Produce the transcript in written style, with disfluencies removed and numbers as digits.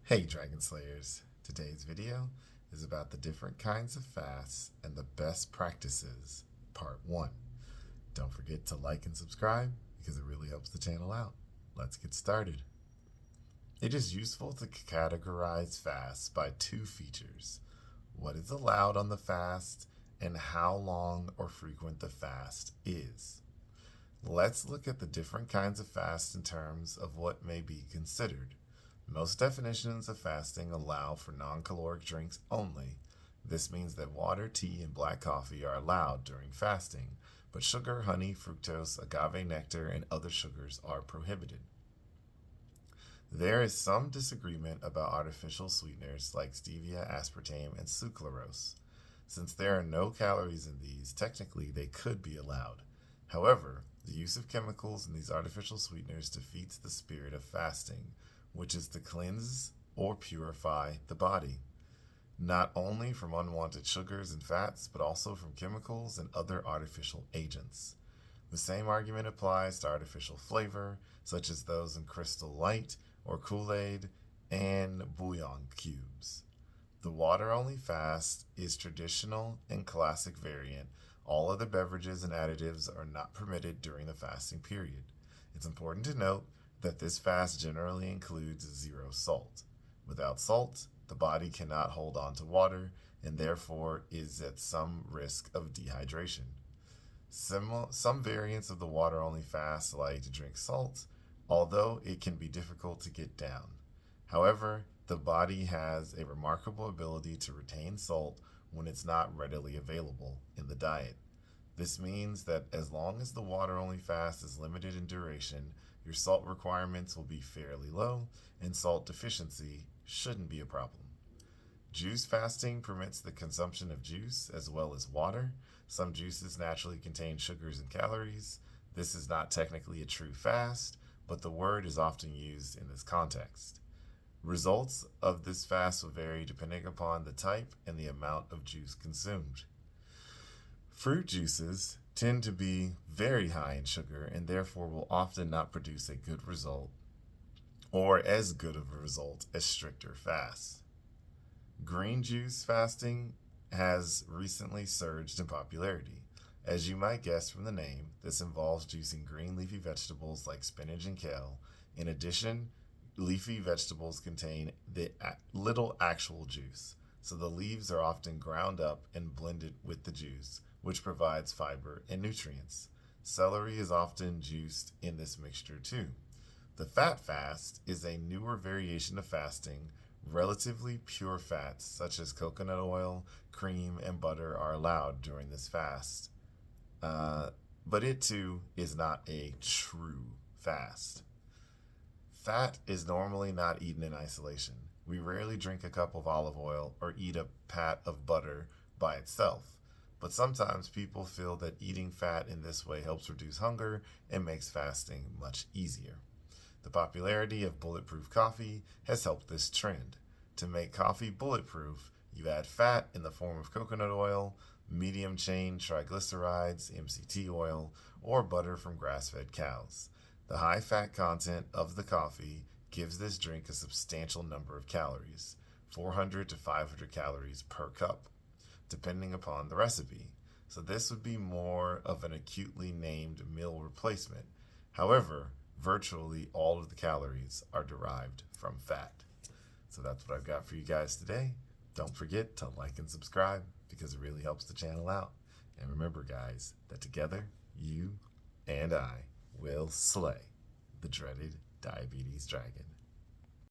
Hey Dragon Slayers! Today's video is about the different kinds of fasts and the best practices, part 1. Don't forget to like and subscribe because it really helps the channel out. Let's get started. It is useful to categorize fasts by two features: what is allowed on the fast and how long or frequent the fast is. Let's look at the different kinds of fasts in terms of what may be considered. Most definitions of fasting allow for non-caloric drinks only. This means that water, tea, and black coffee are allowed during fasting, but sugar, honey, fructose, agave nectar, and other sugars are prohibited. There is some disagreement about artificial sweeteners like stevia, aspartame, and sucralose. Since there are no calories in these, technically they could be allowed. However, the use of chemicals in these artificial sweeteners defeats the spirit of fasting, which is to cleanse or purify the body, not only from unwanted sugars and fats, but also from chemicals and other artificial agents. The same argument applies to artificial flavor, such as those in Crystal Light or Kool-Aid and bouillon cubes. The water-only fast is traditional and classic variant. All other beverages and additives are not permitted during the fasting period. It's important to note that this fast generally includes 0 salt. Without salt, the body cannot hold on to water and therefore is at some risk of dehydration. Some variants of the water-only fast like to drink salt, although it can be difficult to get down. However, the body has a remarkable ability to retain salt when it's not readily available in the diet. This means that as long as the water-only fast is limited in duration, your salt requirements will be fairly low, and salt deficiency shouldn't be a problem. Juice fasting permits the consumption of juice as well as water. Some juices naturally contain sugars and calories. This is not technically a true fast, but the word is often used in this context. Results of this fast will vary depending upon the type and the amount of juice consumed. Fruit juices tend to be very high in sugar and therefore will often not produce a good result or as good of a result as stricter fasts. Green juice fasting has recently surged in popularity. As you might guess from the name, this involves juicing green leafy vegetables like spinach and kale. In addition, leafy vegetables contain little actual juice, so the leaves are often ground up and blended with the juice, which provides fiber and nutrients. Celery is often juiced in this mixture too. The fat fast is a newer variation of fasting. Relatively pure fats such as coconut oil, cream, and butter are allowed during this fast. But it too is not a true fast. Fat is normally not eaten in isolation. We rarely drink a cup of olive oil or eat a pat of butter by itself. But sometimes people feel that eating fat in this way helps reduce hunger and makes fasting much easier. The popularity of bulletproof coffee has helped this trend. To make coffee bulletproof, you add fat in the form of coconut oil, medium chain triglycerides, MCT oil, or butter from grass-fed cows. The high fat content of the coffee gives this drink a substantial number of calories, 400 to 500 calories per cup, depending upon the recipe. So this would be more of an acutely named meal replacement. However, virtually all of the calories are derived from fat. So that's what I've got for you guys today. Don't forget to like and subscribe because it really helps the channel out. And remember guys, that together, you and I will slay the dreaded diabetes dragon.